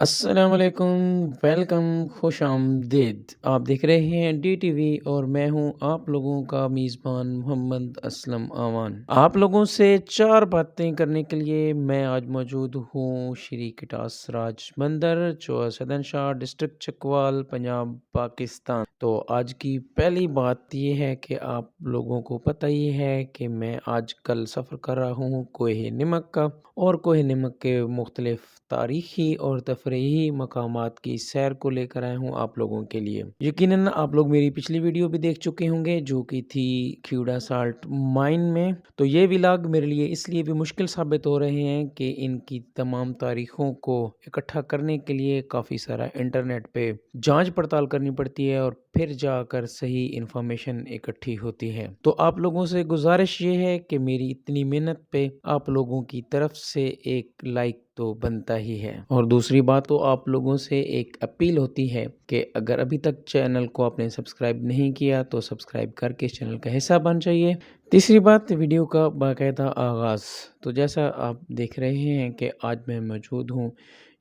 السلام علیکم، ویلکم، خوش آمدید۔ آپ دیکھ رہے ہیں ڈی ٹی وی اور میں ہوں آپ لوگوں کا میزبان محمد اسلم امان۔ آپ لوگوں سے چار باتیں کرنے کے لیے میں آج موجود ہوں شری کٹاس راج مندر، جو سدن شاہ ڈسٹرکٹ چکوال، پنجاب، پاکستان۔ تو آج کی پہلی بات یہ ہے کہ آپ لوگوں کو پتہ ہی ہے کہ میں آج کل سفر کر رہا ہوں کوہ نمک کا، اور کوہ نمک کے مختلف تاریخی اور تفریحی مقامات کی سیر کو لے کر آیا ہوں آپ لوگوں کے لیے۔ یقیناً آپ لوگ میری پچھلی ویڈیو بھی دیکھ چکے ہوں گے جو کہ تھی کھیوڑا سالٹ مائن میں۔ تو یہ ولاگ میرے لیے اس لیے بھی مشکل ثابت ہو رہے ہیں کہ ان کی تمام تاریخوں کو اکٹھا کرنے کے لیے کافی سارا انٹرنیٹ پہ جانچ پڑتال کرنی پڑتی ہے اور پھر جا کر صحیح انفارمیشن اکٹھی ہوتی ہے۔ تو آپ لوگوں سے گزارش یہ ہے کہ میری اتنی محنت پہ آپ لوگوں کی طرف سے ایک لائک تو بنتا ہی ہے، اور دوسری بات تو آپ لوگوں سے ایک اپیل ہوتی ہے کہ اگر ابھی تک چینل کو آپ نے سبسکرائب نہیں کیا تو سبسکرائب کر کے چینل کا حصہ بن جائیے۔ تیسری بات، ویڈیو کا باقاعدہ آغاز۔ تو جیسا آپ دیکھ رہے ہیں کہ آج میں موجود ہوں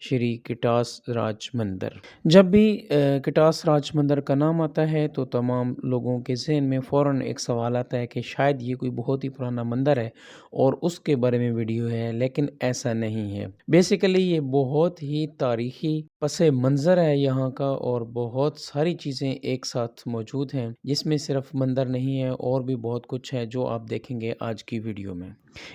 شری کٹاس راج مندر۔ جب بھی کٹاس راج مندر کا نام آتا ہے تو تمام لوگوں کے ذہن میں فوراً ایک سوال آتا ہے کہ شاید یہ کوئی بہت ہی پرانا مندر ہے اور اس کے بارے میں ویڈیو ہے، لیکن ایسا نہیں ہے۔ بیسیکلی یہ بہت ہی تاریخی پس منظر ہے یہاں کا، اور بہت ساری چیزیں ایک ساتھ موجود ہیں جس میں صرف مندر نہیں ہے اور بھی بہت کچھ ہے جو آپ دیکھیں گے آج کی ویڈیو میں۔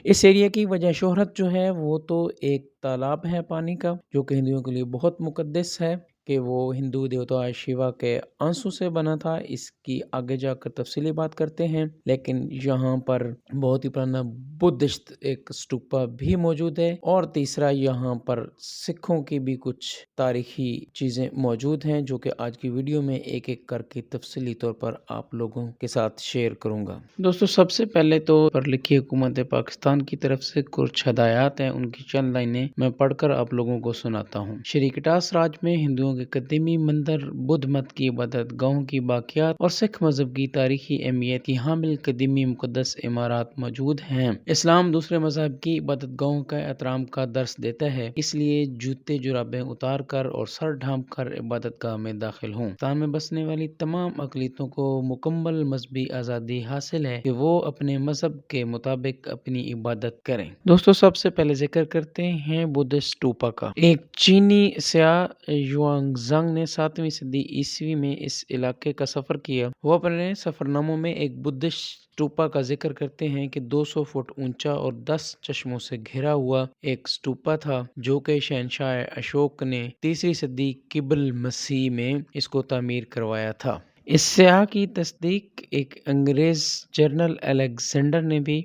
اس ایریا کی وجہ شہرت جو ہے وہ تو ایک تالاب ہے پانی کا، جو کہ ہندوؤں کے لیے بہت مقدس ہے کہ وہ ہندو دیوتا شیوا کے آنسو سے بنا تھا۔ اس کی آگے جا کر تفصیلی بات کرتے ہیں، لیکن یہاں پر بہت ہی پرانا بدھسٹ ایک اسٹوپا بھی موجود ہے، اور تیسرا یہاں پر سکھوں کی بھی کچھ تاریخی چیزیں موجود ہیں جو کہ آج کی ویڈیو میں ایک ایک کر کے تفصیلی طور پر آپ لوگوں کے ساتھ شیئر کروں گا۔ دوستو، سب سے پہلے تو پر لکھی حکومت پاکستان کی طرف سے کچھ ہدایات ہیں، ان کی چند لائنیں میں پڑھ کر آپ لوگوں کو سناتا ہوں۔ شری کٹاس راج میں ہندوؤں کے قدیمی مندر، بدھ مت کی عبادت گاہوں کی باقیات اور سکھ مذہب کی تاریخی اہمیت کی حامل قدیمی مقدس عمارات موجود ہیں۔ اسلام دوسرے مذہب کی عبادت گاہوں کا احترام کا درس دیتا ہے، اس لیے جوتے جرابیں اتار کر اور سر ڈھانپ کر عبادت گاہ میں داخل ہوں۔ پاکستان میں بسنے والی تمام اقلیتوں کو مکمل مذہبی آزادی حاصل ہے کہ وہ اپنے مذہب کے مطابق اپنی عبادت کریں۔ دوستو، سب سے پہلے ذکر کرتے ہیں بدھسٹ اسٹوپا کا۔ ایک چینی سیاح یوانگزانگ نے 7ویں صدی عیسوی میں اس علاقے کا سفر کیا۔ وہ اپنے سفر ناموں میں ایک بدھسٹ اسٹوپا کا ذکر کرتے ہیں کہ 200 فٹ اونچا اور 10 چشموں سے گھرا ہوا ایک اسٹوپا تھا، جو کہ شہنشاہ اشوک نے 3 صدی قبل مسیح میں اس کو تعمیر کروایا تھا۔ اس سیاح کی تصدیق ایک انگریز جنرل الیگزینڈر نے بھی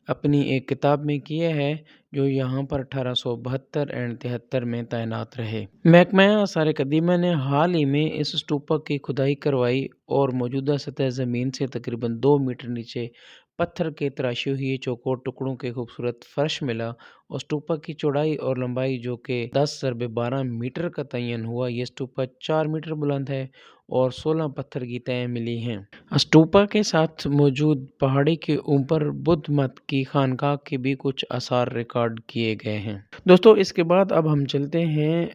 اپنی ایک کتاب میں کیا ہے، جو یہاں پر 1872 اور 73 میں تعینات رہے۔ محکمہ آثار قدیمہ نے حال ہی میں اس اسٹوپا کی کھدائی کروائی اور موجودہ سطح زمین سے تقریباً 2 میٹر نیچے پتھر کے تراشے ہوئے چوکور ٹکڑوں کے خوبصورت فرش ملا، اور اسٹوپا کی چوڑائی اور لمبائی جو کہ 10x12 میٹر کا تعین ہوا۔ یہ اسٹوپا 4 میٹر بلند ہے اور 16 پتھر کی تہیں ملی ہیں۔ اسٹوپا کے ساتھ موجود پہاڑی کے اوپر بدھ مت کی خانقاہ کے بھی کچھ آثار ریکارڈ کیے گئے ہیں۔ دوستو، اس کے بعد اب ہم چلتے ہیں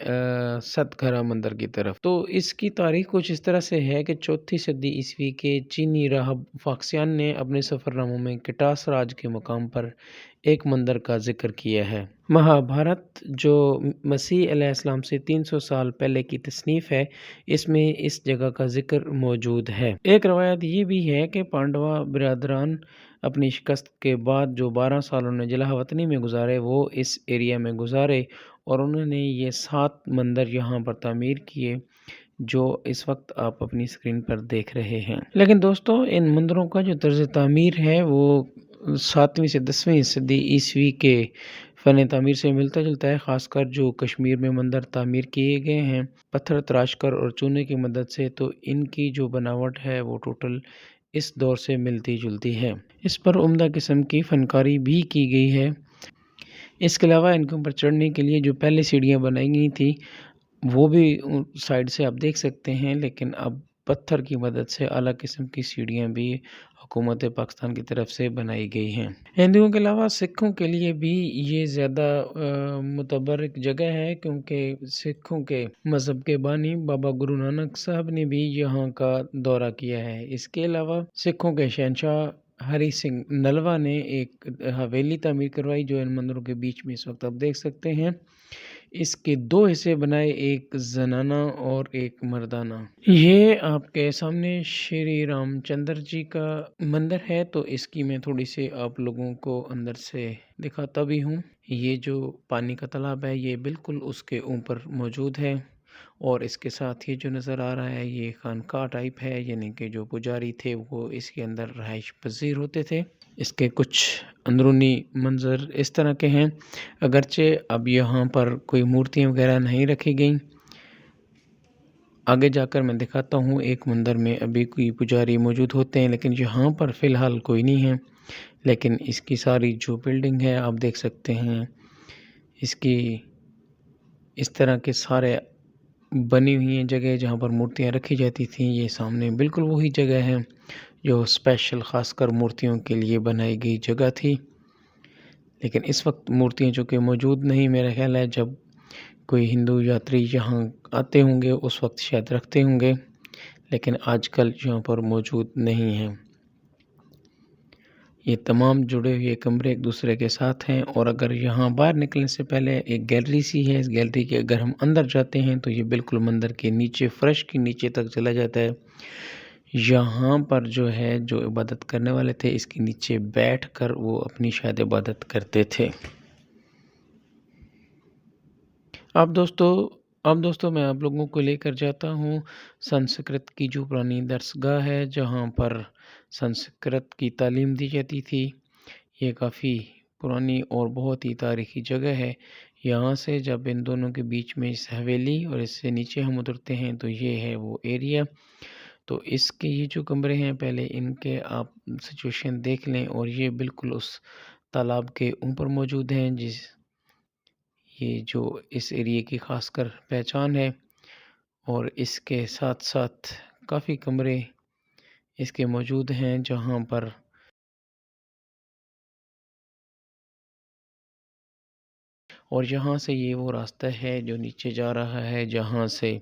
ست گھرا مندر کی طرف۔ تو اس کی تاریخ کچھ اس طرح سے ہے کہ 4 صدی عیسوی کے چینی راہب فاکسیان نے اپنے سفر ناموں میں کٹاس راج کے مقام پر ایک مندر کا ذکر کیا ہے۔ مہابھارت، جو مسیح علیہ السلام سے 300 سال پہلے کی تصنیف ہے، اس میں اس جگہ کا ذکر موجود ہے۔ ایک روایت یہ بھی ہے کہ پانڈوا برادران اپنی شکست کے بعد جو 12 سال انہوں نے جلا وطنی میں گزارے، وہ اس ایریا میں گزارے، اور انہوں نے یہ 7 مندر یہاں پر تعمیر کیے جو اس وقت آپ اپنی اسکرین پر دیکھ رہے ہیں۔ لیکن دوستو، ان مندروں کا جو طرز تعمیر ہے وہ 7ویں سے 10ویں صدی عیسوی کے فن تعمیر سے ملتا جلتا ہے، خاص کر جو کشمیر میں مندر تعمیر کیے گئے ہیں پتھر تراش کر اور چونے کی مدد سے، تو ان کی جو بناوٹ ہے وہ ٹوٹل اس دور سے ملتی جلتی ہے۔ اس پر عمدہ قسم کی فنکاری بھی کی گئی ہے۔ اس کے علاوہ ان کے اوپر چڑھنے کے لیے جو پہلے سیڑھیاں بنائی گئی تھی وہ بھی سائڈ سے آپ دیکھ سکتے ہیں، لیکن اب पत्थर की मदद से अला किस्म की सीढ़ियाँ भी हुकूमत पाकिस्तान की तरफ से बनाई गई हैं। हिंदुओं के अलावा सिखों के लिए भी ये ज़्यादा मुतबरक जगह है, क्योंकि सिखों के मज़हब के बानी बाबा गुरु नानक साहब ने भी यहाँ का दौरा किया है। इसके अलावा सिखों के शहंशाह हरी सिंह नलवा ने एक हवेली तामीर करवाई, जो इन मंदिरों के बीच में इस वक्त आप देख सकते हैं। इसके दो हिस्से बनाए, एक जनाना और एक मर्दाना। ये आपके सामने श्री रामचंद्र जी का मंदिर है, तो इसकी मैं थोड़ी सी आप लोगों को अंदर से दिखाता भी हूँ। ये जो पानी का तालाब है ये बिल्कुल उसके ऊपर मौजूद है, और इसके साथ ये जो नज़र आ रहा है ये खानका टाइप है, यानी कि जो पुजारी थे वो इसके अंदर रहाइश पजीर होते थे। इसके कुछ अंदरूनी मंज़र इस तरह के हैं। अगरचे अब यहाँ पर कोई मूर्तियाँ वगैरह नहीं रखी गई। आगे जाकर मैं दिखाता हूँ, एक मंदिर में अभी कोई पुजारी मौजूद होते हैं, लेकिन यहाँ पर फ़िलहाल कोई नहीं है। लेकिन इसकी सारी जो बिल्डिंग है आप देख सकते हैं, इसकी इस तरह के सारे बनी हुई हैं जगह जहाँ पर मूर्तियाँ रखी जाती थीं। ये सामने बिल्कुल वही जगह है जो स्पेशल ख़ासकर मूर्तियों के लिए बनाई गई जगह थी। लेकिन इस वक्त मूर्तियाँ जो कि मौजूद नहीं, मेरा ख्याल है जब कोई हिंदू यात्री यहाँ आते होंगे उस वक्त शायद रखते होंगे, लेकिन आजकल यहाँ पर मौजूद नहीं हैं। ये तमाम जुड़े हुए कमरे एक दूसरे के साथ हैं, और अगर यहाँ बाहर निकलने से पहले एक गैलरी सी है। इस गैलरी के अगर हम अंदर जाते हैं तो ये बिल्कुल मंदिर के नीचे फर्श के नीचे तक चला जाता है। यहाँ पर जो है जो इबादत करने वाले थे इसके नीचे बैठकर वो अपनी शायद इबादत करते थे। अब दोस्तों मैं आप लोगों को लेकर जाता हूँ संस्कृत की जो पुरानी दरसगाह है, जहाँ पर संस्कृत की तालीम दी जाती थी। ये काफ़ी पुरानी और बहुत ही तारीख़ी जगह है। यहाँ से जब इन दोनों के बीच में इस हवेली और इससे नीचे हम उतरते हैं तो ये है वो एरिया। तो इसके ये जो कमरे हैं पहले इनके आप सिचुएशन देख लें, और ये बिल्कुल उस तालाब के ऊपर मौजूद हैं, ये जो इस एरिया की ख़ासकर पहचान है। और इसके साथ साथ काफ़ी कमरे इसके मौजूद हैं जहाँ पर और यहाँ से ये वो रास्ता है जो नीचे जा रहा है, जहाँ से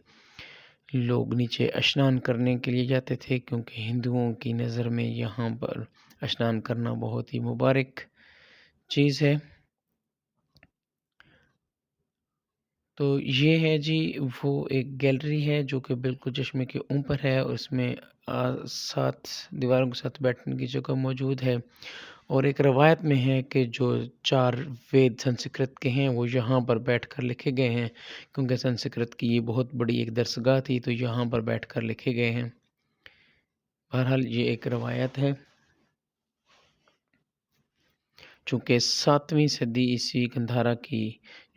लोग नीचे स्नान करने के लिए जाते थे, क्योंकि हिंदुओं की नज़र में यहाँ पर स्नान करना बहुत ही मुबारक चीज़ है। तो ये है जी वो एक गैलरी है जो कि बिल्कुल चश्मे के ऊपर है, और इसमें 7 दीवारों के साथ बैठने की जगह मौजूद है। और एक रवायत में है कि जो 4 वेद संस्कृत के हैं वो यहाँ पर बैठकर लिखे गए हैं, क्योंकि संस्कृत की ये बहुत बड़ी एक दरसगाह थी, तो यहाँ पर बैठकर लिखे गए हैं। बहरहाल ये एक रवायत है। चूँकि 7वीं सदी ईस्वी गंधारा की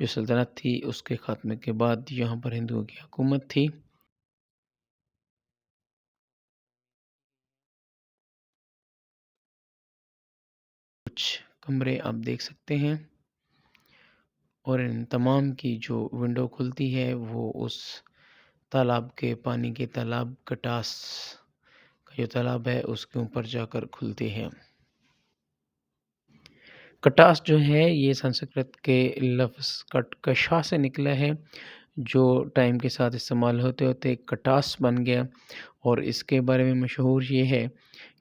जो सल्तनत थी उसके ख़ात्मे के बाद यहाँ पर हिंदुओं की हुकूमत थी। कुछ कमरे आप देख सकते हैं, और इन तमाम की जो विंडो खुलती है वो उस तालाब के पानी के तालाब कटास का जो तालाब है उसके ऊपर जाकर खुलती है। कटास जो है ये संस्कृत के लफ्ज़ कशा से निकला है, जो टाइम के साथ इस्तेमाल होते होते कटास बन गया। और इसके बारे में मशहूर ये है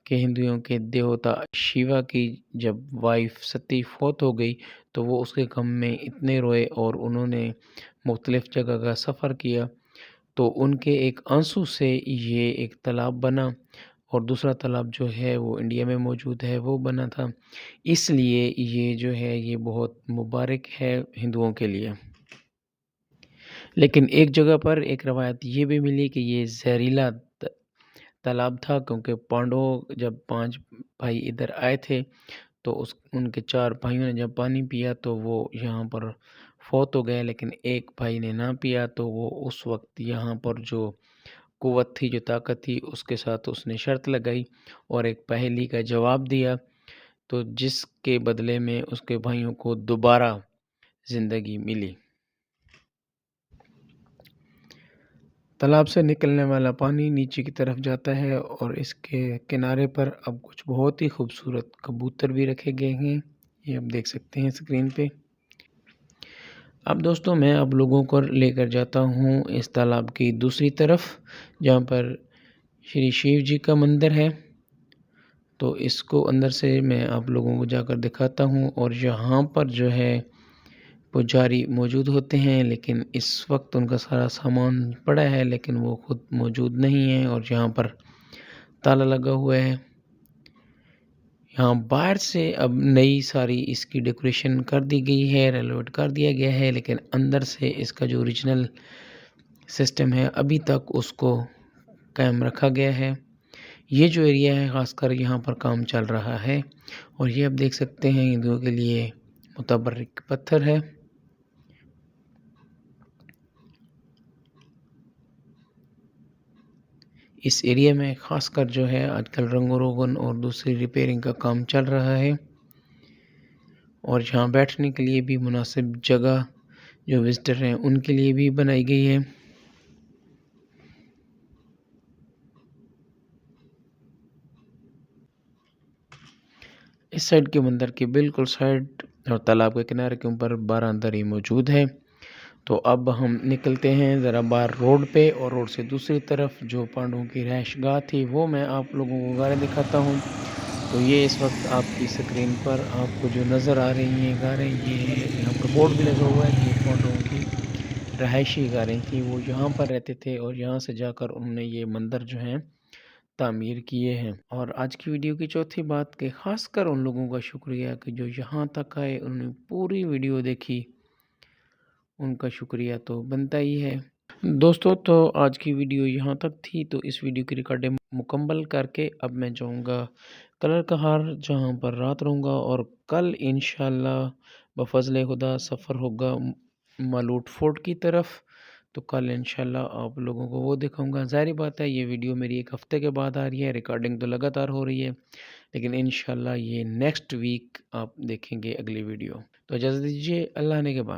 कि हिंदुओं के देवता शिवा की जब वाइफ सती फौत हो गई तो वो उसके गम में इतने रोए, और उन्होंने मुख्तलिफ़ जगह का सफ़र किया, तो उनके एक आंसू से ये एक तालाब बना, और दूसरा तालाब जो है वो इंडिया में मौजूद है वो बना था। इसलिए ये जो है ये बहुत मुबारक है हिंदुओं के लिए। लेकिन एक जगह पर एक रवायत ये भी मिली कि ये ज़हरीला तालाब था, क्योंकि पांडवों जब 5 भाई इधर आए थे तो उस उनके 4 भाइयों ने जब पानी पिया तो वो यहाँ पर फौत हो गए, लेकिन एक भाई ने ना पिया, तो वो उस वक्त यहाँ पर जो कुव्वत थी, जो ताकत थी, उसके साथ उसने शर्त लगाई और एक पहेली का जवाब दिया, तो जिसके बदले में उसके भाइयों को दोबारा ज़िंदगी मिली। तालाब से निकलने वाला पानी नीचे की तरफ जाता है और इसके किनारे पर अब कुछ बहुत ही खूबसूरत कबूतर भी रखे गए हैं। ये आप देख सकते हैं स्क्रीन पे। अब दोस्तों मैं आप लोगों को लेकर जाता हूँ इस तालाब की दूसरी तरफ, जहाँ पर श्री शिव जी का मंदिर है। तो इसको अंदर से मैं आप लोगों को जाकर दिखाता हूँ और यहाँ पर जो है पुजारी मौजूद होते हैं, लेकिन इस वक्त उनका सारा सामान पड़ा है लेकिन वो खुद मौजूद नहीं है और यहाँ पर ताला लगा हुआ है। यहाँ बाहर से अब नई सारी इसकी डेकोरेशन कर दी गई है, रेनोवेट कर दिया गया है, लेकिन अंदर से इसका जो ओरिजिनल सिस्टम है अभी तक उसको कायम रखा गया है। ये जो एरिया है ख़ासकर यहाँ पर काम चल रहा है और ये आप देख सकते हैं हिंदुओं के लिए मुतबर्रिक पत्थर है। इस एरिया में ख़ासकर जो है आजकल रंग-रोगन और दूसरी रिपेयरिंग का काम चल रहा है और यहाँ बैठने के लिए भी मुनासिब जगह जो विज़िटर हैं उनके लिए भी बनाई गई है। इस साइड के मंदिर के बिल्कुल साइड और तालाब के किनारे के ऊपर बारांदरी मौजूद है। तो अब हम निकलते हैं ज़रा बाहर रोड पे और रोड से दूसरी तरफ जो पांडवों की रहायशगाह थी वो मैं आप लोगों को गारें दिखाता हूँ। तो ये इस वक्त आपकी स्क्रीन पर आपको जो नज़र आ रही हैं गारें, ये यहाँ पर बोर्ड भी लगा हुआ है कि ये पांडवों की रहायशी गारें थी, वो यहाँ पर रहते थे और यहाँ से जाकर उन्होंने ये मंदिर जो हैं तामीर किए हैं। और आज की वीडियो की चौथी बात कि ख़ासकर उन लोगों का शुक्रिया कि जो यहाँ तक आए, उन्होंने पूरी वीडियो देखी, उनका शुक्रिया तो बनता ही है। दोस्तों तो आज की वीडियो यहाँ तक थी, तो इस वीडियो की रिकॉर्डिंग मुकम्मल करके अब मैं जाऊँगा कलर कहार, जहाँ पर रात रहूँगा और कल इंशाल्लाह बफ़ज़्ल खुदा सफ़र होगा मालूट फोर्ट की तरफ। तो कल इंशाल्लाह आप लोगों को वो दिखाऊँगा। ज़ाहिर बात है ये वीडियो मेरी 1 हफ़्ते के बाद आ रही है, रिकॉर्डिंग तो लगातार हो रही है, लेकिन इंशाल्लाह ये नेक्स्ट वीक आप देखेंगे अगली वीडियो। तो इजाज़त दीजिए, अल्लाह ने के बाद।